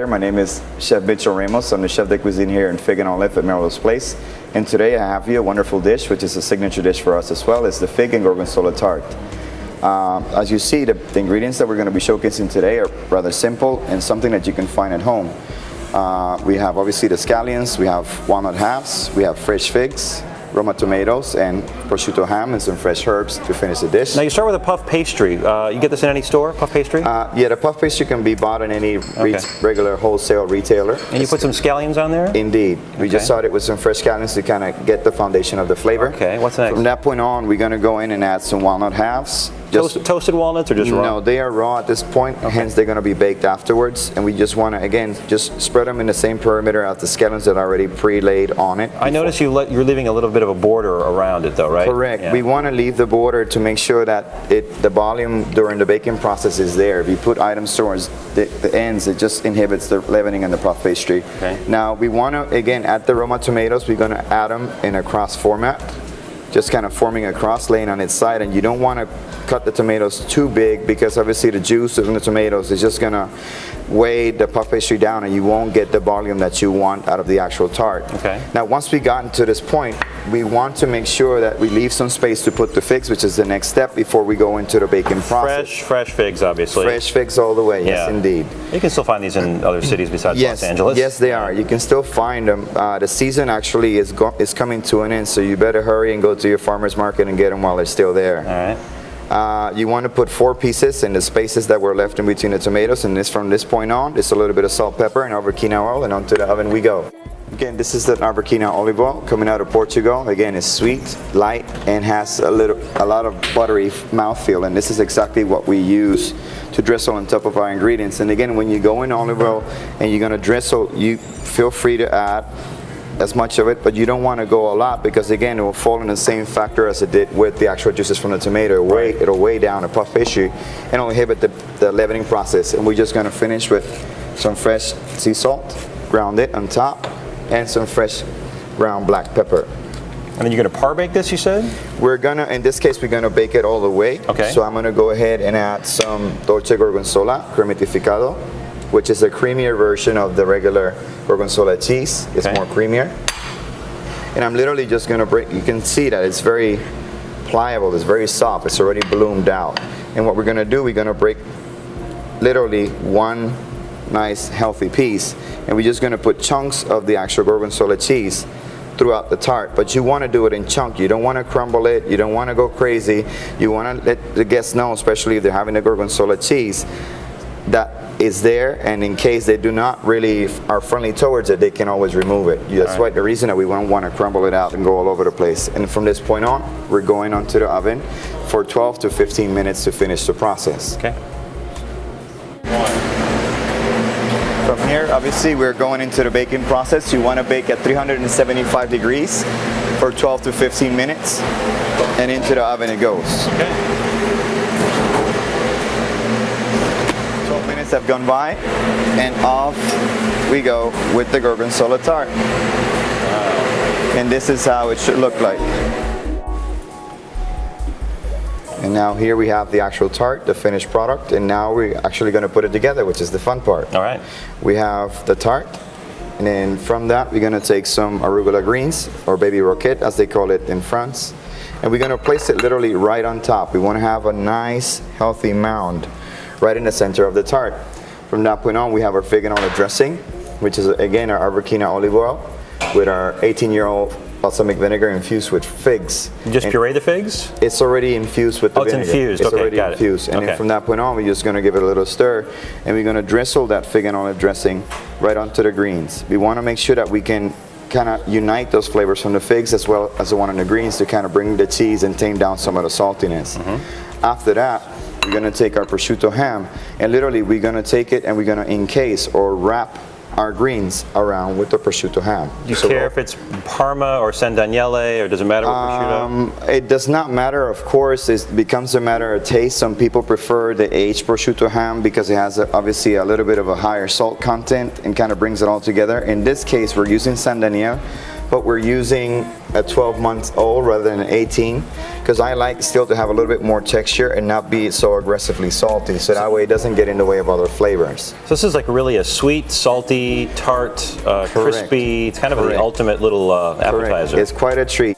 My name is Chef Mitchell Ramos. I'm the chef de cuisine here in Fig and Olive at Melrose Place. And today I have here a wonderful dish, which is a signature dish for us as well. It's the fig and gorgonzola tart. As you see, the ingredients that we're going to be showcasing today are rather simple and something that you can find at home. We have obviously the scallions, we have walnut halves, we have fresh figs, Roma tomatoes, and prosciutto ham and some fresh herbs to finish the dish. Now you start with a puff pastry. You get this in any store, puff pastry? Yeah, the puff pastry can be bought in any regular wholesale retailer. And you put some scallions on there? Indeed. We just started with some fresh scallions to kind of get the foundation of the flavor. Okay, what's next? From that point on, we're going to go in and add some walnut halves. Toasted walnuts or just raw? No, they are raw at this point, hence they're going to be baked afterwards. And we just want to, again, just spread them in the same perimeter as the scallions that are already pre-laid on it. I notice you're leaving a little bit of a border around it though, right? Correct. Yeah. We want to leave the border to make sure that the volume during the baking process is there. If you put items towards the ends, it just inhibits the leavening in the puff pastry. Okay. Now we want to, again, add the Roma tomatoes. We're going to add them in a cross format, just kind of forming a cross laying on its side, and you don't want to cut the tomatoes too big because obviously the juice in the tomatoes is just going to weigh the puff pastry down and you won't get the volume that you want out of the actual tart. Okay. Now once we gotten to this point, we want to make sure that we leave some space to put the figs, which is the next step before we go into the baking process. Fresh figs, obviously. Fresh figs all the way, yes indeed. You can still find these in other cities besides Los Angeles. Yes, they are. You can still find them. The season actually is coming to an end, so you better hurry and go to your farmer's market and get them while they're still there. All right. You want to put 4 pieces in the spaces that were left in between the tomatoes, and from this point on, it's a little bit of salt, pepper, and arvequina oil, and onto the oven we go. Again, this is the arvequina olive oil coming out of Portugal. Again, it's sweet, light, and has a lot of buttery mouthfeel, and this is exactly what we use to drizzle on top of our ingredients. And again, when you go in olive oil and you're going to drizzle, you feel free to add as much of it, but you don't want to go a lot because again it will fall in the same factor as it did with the actual juices from the tomato. It'll weigh down the puff pastry and it'll inhibit the leavening process. And we're just going to finish with some fresh sea salt, ground it on top, and some fresh ground black pepper. And then you're going to par bake this, you said? We're going to, in this case, we're going to bake it all the way. Okay. So I'm going to go ahead and add some dolce gorgonzola crematificado, which is a creamier version of the regular gorgonzola cheese. It's more creamier. And I'm literally just going to break, you can see that it's very pliable, it's very soft, it's already bloomed out. And what we're going to do, we're going to break literally one nice healthy piece, and we're just going to put chunks of the actual gorgonzola cheese throughout the tart. But you want to do it in chunks. You don't want to crumble it, you don't want to go crazy. You want to let the guests know, especially if they're having the gorgonzola cheese, that is there, and in case they do not really are friendly towards it, they can always remove it. That's why the reason that we don't want to crumble it out and go all over the place. And from this point on, we're going onto the oven for 12 to 15 minutes to finish the process. Okay. From here, obviously, we're going into the baking process. You want to bake at 375 degrees for 12 to 15 minutes, and into the oven it goes. Okay. 12 minutes have gone by, and off we go with the gorgonzola tart. And this is how it should look like. And now here we have the actual tart, the finished product, and now we're actually going to put it together, which is the fun part. All right. We have the tart, and then from that we're going to take some arugula greens, or baby roquette as they call it in France, and we're going to place it literally right on top. We want to have a nice healthy mound right in the center of the tart. From that point on, we have our fig and olive dressing, which is again our arvequina olive oil with our 18-year-old balsamic vinegar infused with figs. You just puree the figs? It's already infused with the vinegar. It's infused. It's already got infused. it. And then from that point on, we're just going to give it a little stir, and we're going to drizzle that fig and olive dressing right onto the greens. We want to make sure that we can kind of unite those flavors from the figs as well as the one in the greens to kind of bring the cheese and tame down some of the saltiness. After that, we're going to take our prosciutto ham, and literally we're going to take it and we're going to encase or wrap our greens around with the prosciutto ham. Do you care if it's Parma or San Daniele, or does it matter what prosciutto? It does not matter, of course. It becomes a matter of taste. Some people prefer the aged prosciutto ham because it has obviously a little bit of a higher salt content and kind of brings it all together. In this case, we're using San Daniele but we're using a 12-month-old rather than an 18, because I like still to have a little bit more texture and not be so aggressively salty, so that way it doesn't get in the way of other flavors. So this is like really a sweet, salty, tart, crispy. It's kind of the ultimate little appetizer. It's quite a treat.